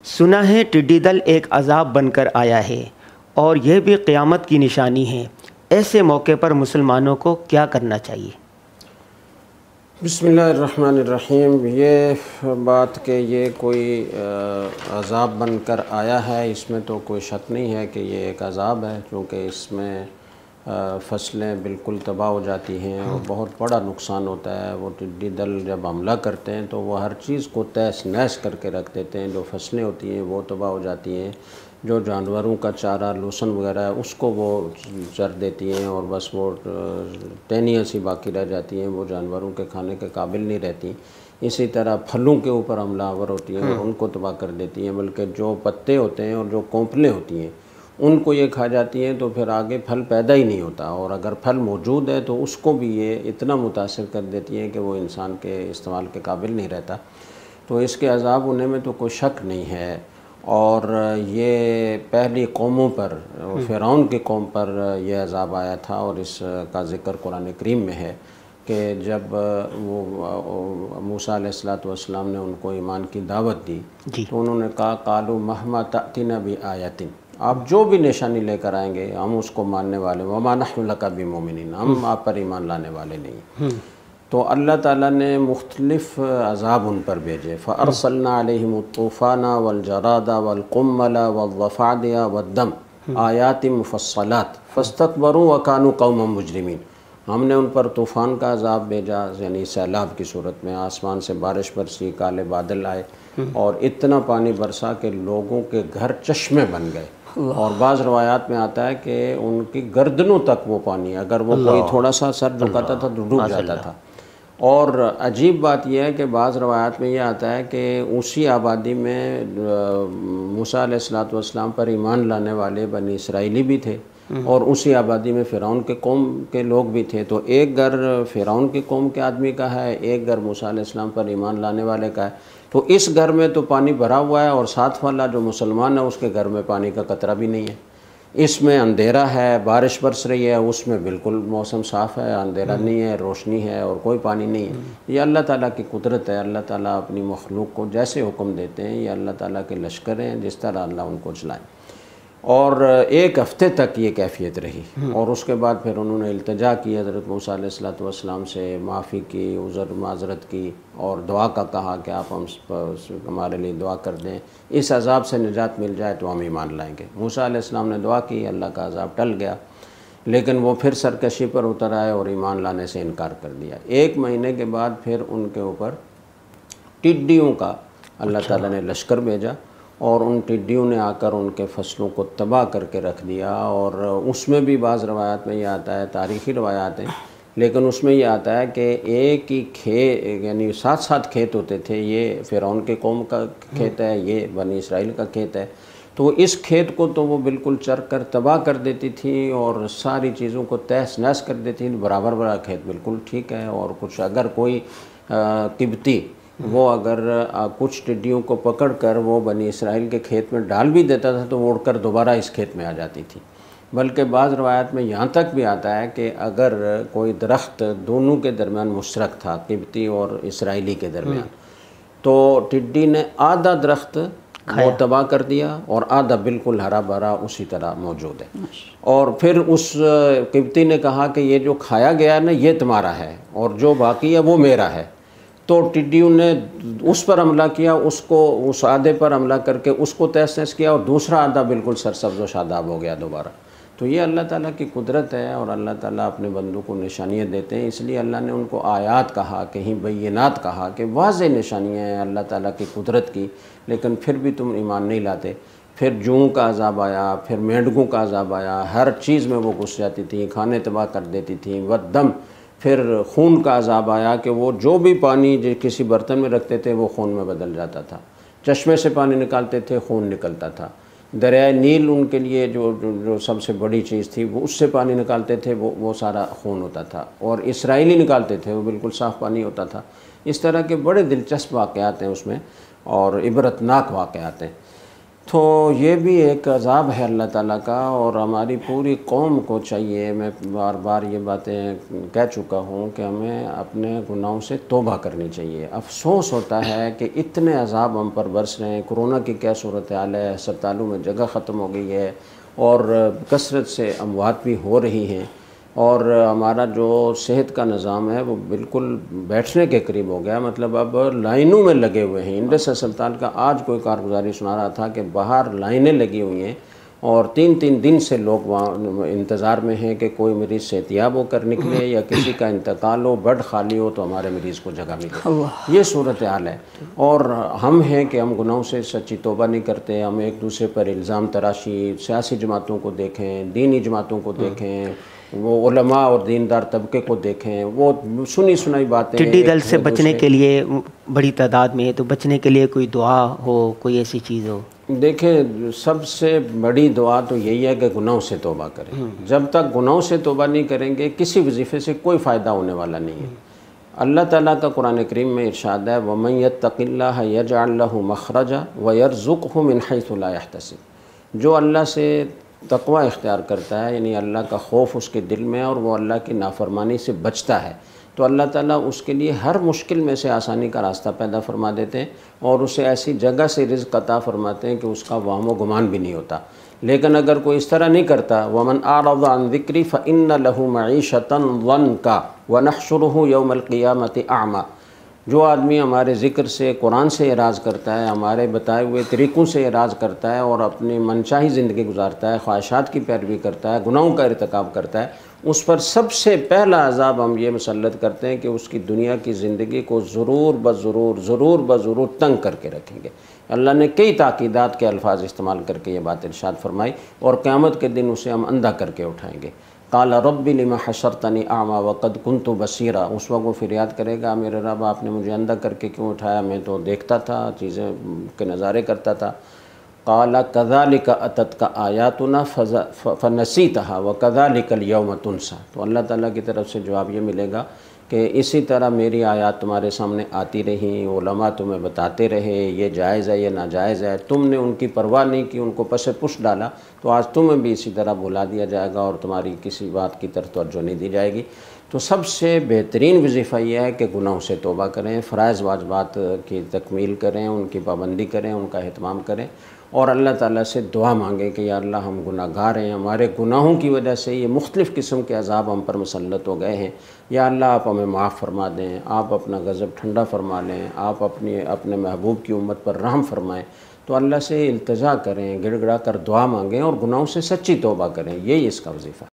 سنا ہے ٹڈی دل ایک عذاب بن کر آیا ہے اور یہ بھی قیامت کی نشانی ہے۔ ایسے موقع پر مسلمانوں کو کیا کرنا چاہیے؟ بسم اللہ الرحمن الرحیم۔ یہ بات کہ یہ کوئی عذاب بن کر آیا ہے، اس میں تو کوئی شک نہیں ہے کہ یہ ایک عذاب ہے، کیونکہ اس میں فصلیں بالکل تباہ ہو جاتی ہیں اور بہت بڑا نقصان ہوتا ہے۔ وہ ٹڈی دل جب حملہ کرتے ہیں تو وہ ہر چیز کو تہس نہس کر کے رکھ دیتے ہیں۔ جو فصلیں ہوتی ہیں وہ تباہ ہو جاتی ہیں، جو جانوروں کا چارہ لوسن وغیرہ ہے اس کو وہ چر دیتی ہیں، اور بس وہ ٹہنیاں سی باقی رہ جاتی ہیں، وہ جانوروں کے کھانے کے قابل نہیں رہتی۔ اسی طرح پھلوں کے اوپر حملہ آور ہوتی ہیں اور ان کو تباہ کر دیتی ہیں، بلکہ جو پتے ہوتے ہیں اور جو کونپلیں ہوتی ہیں ان کو یہ کھا جاتی ہیں، تو پھر آگے پھل پیدا ہی نہیں ہوتا، اور اگر پھل موجود ہے تو اس کو بھی یہ اتنا متاثر کر دیتی ہیں کہ وہ انسان کے استعمال کے قابل نہیں رہتا۔ تو اس کے عذاب ہونے میں تو کوئی شک نہیں ہے۔ اور یہ پہلی قوموں پر، فرعون کی قوم پر یہ عذاب آیا تھا، اور اس کا ذکر قرآن کریم میں ہے کہ جب وہ موسیٰ علیہ السلام نے ان کو ایمان کی دعوت دی تو انہوں نے کہا قالوا مہما تأتینا بآیۃ، آپ جو بھی نشانی لے کر آئیں گے ہم اس کو ماننے والے، وما نحن لک بمؤمنین، ہم آپ پر ایمان لانے والے نہیں۔ تو اللہ تعالیٰ نے مختلف عذاب ان پر بھیجے، فَأَرْسَلْنَا عَلَيْهِمُ الطُّوفَانَ وَالْجَرَادَ وَالْقُمَّلَ وَالضَّفَادِعَ وَالدَّمَ آیَاتٍ مُفَصَّلَاتٍ فَاسْتَكْبَرُوا وَكَانُوا قَوْمًا مُجْرِمِينَ۔ ہم نے ان پر طوفان کا عذاب بھیجا، یعنی سیلاب کی صورت میں، آسمان سے بارش برسی، کالے بادل آئے اور اتنا پانی برسا کہ لوگوں کے گھر چشمے بن گئے، اور بعض روایات میں آتا ہے کہ ان کی گردنوں تک وہ پانی، اگر وہ کوئی تھوڑا سا سر جھکاتا تھا تو ڈوب جاتا تھا۔ اور عجیب بات یہ ہے کہ بعض روایات میں یہ آتا ہے کہ اسی آبادی میں موسیٰ علیہ السلام پر ایمان لانے والے بنی اسرائیلی بھی تھے، اور اسی آبادی میں فرعون کے قوم کے لوگ بھی تھے۔ تو ایک گھر فرعون کی قوم کے آدمی کا ہے، ایک گھر موسیٰ علیہ السلام پر ایمان لانے والے کا ہے۔ تو اس گھر میں تو پانی بھرا ہوا ہے، اور ساتھ والا جو مسلمان ہے اس کے گھر میں پانی کا قطرہ بھی نہیں ہے۔ اس میں اندھیرا ہے، بارش برس رہی ہے، اس میں بالکل موسم صاف ہے، اندھیرا نہیں ہے، روشنی ہے اور کوئی پانی نہیں ہے۔ یہ اللہ تعالیٰ کی قدرت ہے۔ اللہ تعالیٰ اپنی مخلوق کو جیسے حکم دیتے ہیں، یہ اللہ تعالیٰ کے لشکر ہیں، جس طرح اللہ ان کو چلائیں۔ اور ایک ہفتے تک یہ کیفیت رہی، اور اس کے بعد پھر انہوں نے التجا کی حضرت موسیٰ علیہ السلام سے، معافی کی، عذر معذرت کی، اور دعا کا کہا کہ آپ ہمارے لیے دعا کر دیں، اس عذاب سے نجات مل جائے تو ہم ایمان لائیں گے۔ موسیٰ علیہ السلام نے دعا کی، اللہ کا عذاب ٹل گیا، لیکن وہ پھر سرکشی پر اتر آئے اور ایمان لانے سے انکار کر دیا۔ ایک مہینے کے بعد پھر ان کے اوپر ٹڈیوں کا اللہ تعالیٰ نے لشکر بھیجا، اور ان ٹڈیوں نے آ کر ان کے فصلوں کو تباہ کر کے رکھ دیا۔ اور اس میں بھی بعض روایات میں یہ آتا ہے، تاریخی روایات ہیں، لیکن اس میں یہ آتا ہے کہ ایک ہی کھیت، یعنی ساتھ ساتھ کھیت ہوتے تھے، یہ فرعون کے قوم کا کھیت ہے، یہ بنی اسرائیل کا کھیت ہے، تو اس کھیت کو تو وہ بالکل چر کر تباہ کر دیتی تھی اور ساری چیزوں کو تہس نہس کر دیتی تھی۔ برابر برابر کھیت بالکل ٹھیک ہے، اور کچھ اگر کوئی قبطی وہ اگر کچھ ٹڈیوں کو پکڑ کر وہ بنی اسرائیل کے کھیت میں ڈال بھی دیتا تھا تو وہ اڑ کر دوبارہ اس کھیت میں آ جاتی تھی۔ بلکہ بعض روایات میں یہاں تک بھی آتا ہے کہ اگر کوئی درخت دونوں کے درمیان مشترک تھا، قبطی اور اسرائیلی کے درمیان، تو ٹڈی نے آدھا درخت وہ تباہ کر دیا اور آدھا بالکل ہرا بھرا اسی طرح موجود ہے۔ اور پھر اس قبطی نے کہا کہ یہ جو کھایا گیا ہے نا یہ تمہارا ہے، اور جو باقی ہے وہ میرا ہے۔ تو ٹڈیوں نے اس پر حملہ کیا، اس آدھے پر حملہ کر کے اس کو تہس نہس کیا، اور دوسرا آدھا بالکل سرسبز و شاداب ہو گیا دوبارہ۔ تو یہ اللہ تعالیٰ کی قدرت ہے، اور اللہ تعالیٰ اپنے بندوں کو نشانیاں دیتے ہیں، اس لیے اللہ نے ان کو آیات کہا، کہیں بینات کہا، کہ واضح نشانیاں ہیں اللہ تعالیٰ کی قدرت کی، لیکن پھر بھی تم ایمان نہیں لاتے۔ پھر جوؤں کا عذاب آیا، پھر مینڈکوں کا عذاب آیا، ہر چیز میں وہ گھس جاتی تھیں، کھانے تباہ کر دیتی تھیں، والدم، پھر خون کا عذاب آیا کہ وہ جو بھی پانی کسی برتن میں رکھتے تھے وہ خون میں بدل جاتا تھا، چشمے سے پانی نکالتے تھے خون نکلتا تھا، دریائے نیل ان کے لیے جو سب سے بڑی چیز تھی، وہ اس سے پانی نکالتے تھے، وہ سارا خون ہوتا تھا، اور اسرائیلی نکالتے تھے وہ بالکل صاف پانی ہوتا تھا۔ اس طرح کے بڑے دلچسپ واقعات ہیں اس میں، اور عبرتناک واقعات ہیں۔ تو یہ بھی ایک عذاب ہے اللہ تعالیٰ کا، اور ہماری پوری قوم کو چاہیے، میں بار بار یہ باتیں کہہ چکا ہوں کہ ہمیں اپنے گناہوں سے توبہ کرنی چاہیے۔ افسوس ہوتا ہے کہ اتنے عذاب ہم پر برس رہے ہیں، کورونا کی کیا صورتحال ہے، ہسپتالوں میں جگہ ختم ہو گئی ہے، اور کثرت سے اموات بھی ہو رہی ہیں، اور ہمارا جو صحت کا نظام ہے وہ بالکل بیٹھنے کے قریب ہو گیا، مطلب اب لائنوں میں لگے ہوئے ہیں۔ انڈس ہسپتال کا آج کوئی کارگزاری سنا رہا تھا کہ باہر لائنیں لگی ہوئی ہیں، اور 3 دن سے لوگ وہاں انتظار میں ہیں کہ کوئی مریض صحتیاب ہو کر نکلے یا کسی کا انتقال ہو، بیڈ خالی ہو تو ہمارے مریض کو جگہ ملے۔ یہ صورتحال ہے، اور ہم ہیں کہ ہم گناہوں سے سچی توبہ نہیں کرتے، ہم ایک دوسرے پر الزام تراشی، سیاسی جماعتوں کو دیکھیں، دینی جماعتوں کو دیکھیں، وہ علماء اور دیندار طبقے کو دیکھیں، وہ سنی سنائی باتیں۔ ٹڈی دل سے بچنے کے لیے بڑی تعداد میں ہے، تو بچنے کے لیے کوئی دعا ہو، کوئی ایسی چیز ہو؟ دیکھیں، سب سے بڑی دعا تو یہی ہے کہ گناہوں سے توبہ کریں۔ جب تک گناہوں سے توبہ نہیں کریں گے، کسی وظیفے سے کوئی فائدہ ہونے والا نہیں ہے۔ اللہ تعالیٰ کا قرآن کریم میں ارشاد ہے وَمَن يَتَّقِ اللَّهَ يَجْعَلْ لَهُ مَخْرَجًا وَيَرْزُقْهُ مِنْ حَيْثُ لَا يَحْتَسِبُ۔ جو اللہ سے تقوی اختیار کرتا ہے، یعنی اللہ کا خوف اس کے دل میں، اور وہ اللہ کی نافرمانی سے بچتا ہے، تو اللہ تعالیٰ اس کے لیے ہر مشکل میں سے آسانی کا راستہ پیدا فرما دیتے ہیں، اور اسے ایسی جگہ سے رزق عطا فرماتے ہیں کہ اس کا وہم و گمان بھی نہیں ہوتا۔ لیکن اگر کوئی اس طرح نہیں کرتا، وَمَنْ أَعْرَضَ عَنْ ذِكْرِي فَإِنَّ لَهُ مَعِيشَةً ضَنْكًا وَنَحْشُرُهُ يَوْمَ الْقِيَامَةِ أَعْمَى۔ جو آدمی ہمارے ذکر سے، قرآن سے اعراض کرتا ہے، ہمارے بتائے ہوئے طریقوں سے اعراض کرتا ہے، اور اپنی منچاہی زندگی گزارتا ہے، خواہشات کی پیروی کرتا ہے، گناہوں کا ارتکاب کرتا ہے، اس پر سب سے پہلا عذاب ہم یہ مسلط کرتے ہیں کہ اس کی دنیا کی زندگی کو ضرور بضرور تنگ کر کے رکھیں گے۔ اللہ نے کئی تاکیدات کے الفاظ استعمال کر کے یہ بات ارشاد فرمائی، اور قیامت کے دن اسے ہم اندھا کر کے اٹھائیں گے۔ قال رب لما حشرتنی اعمی وقد كنت بصیرا۔ اس وقت وہ فریاد کرے گا، میرے رب آپ نے مجھے اندھا کر کے کیوں اٹھایا، میں تو دیکھتا تھا، چیزیں کے نظارے کرتا تھا۔ قال كذلك اتتك آیاتنا فنسیتها وكذلك اليوم تنسى۔ تو اللہ تعالیٰ کی طرف سے جواب یہ ملے گا کہ اسی طرح میری آیات تمہارے سامنے آتی رہیں، علماء تمہیں بتاتے رہے یہ جائز ہے یہ ناجائز ہے، تم نے ان کی پرواہ نہیں کی، ان کو پس پش ڈالا، تو آج تمہیں بھی اسی طرح بھلا دیا جائے گا، اور تمہاری کسی بات کی طرف توجہ نہیں دی جائے گی۔ تو سب سے بہترین وظیفہ یہ ہے کہ گناہوں سے توبہ کریں، فرائض واجبات کی تکمیل کریں، ان کی پابندی کریں، ان کا اہتمام کریں، اور اللہ تعالیٰ سے دعا مانگیں کہ یا اللہ ہم گناہ گار ہیں، ہمارے گناہوں کی وجہ سے یہ مختلف قسم کے عذاب ہم پر مسلط ہو گئے ہیں، یا اللہ آپ ہمیں معاف فرما دیں، آپ اپنا غضب ٹھنڈا فرما لیں، آپ اپنے محبوب کی امت پر رحم فرمائیں۔ تو اللہ سے التجا کریں، گڑ گڑا کر دعا مانگیں، اور گناہوں سے سچی توبہ کریں، یہی اس کا وظیفہ ہے۔